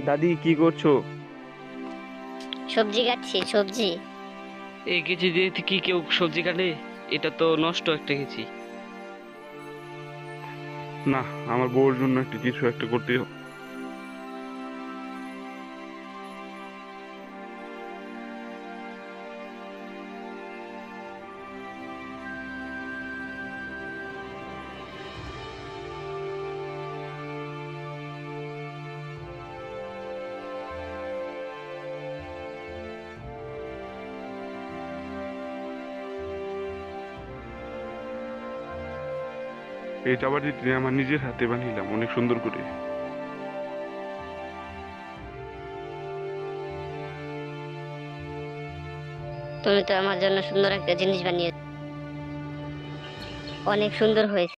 দাদি কি করছো? সবজি কাটছি, সবজি। এই কেজি দিয়ে কি কেউ সবজি কাটে? এটা তো নষ্ট একটা কেজি। না, আমার বউর জন্য একটা কিছু একটা করতেই হবে। এই চাপাতিটি আমার নিজের হাতে বানাইলাম অনেক সুন্দর করে। তুমি তো আমার জন্য সুন্দর একটা জিনিস বানিয়ে, অনেক সুন্দর হয়েছে।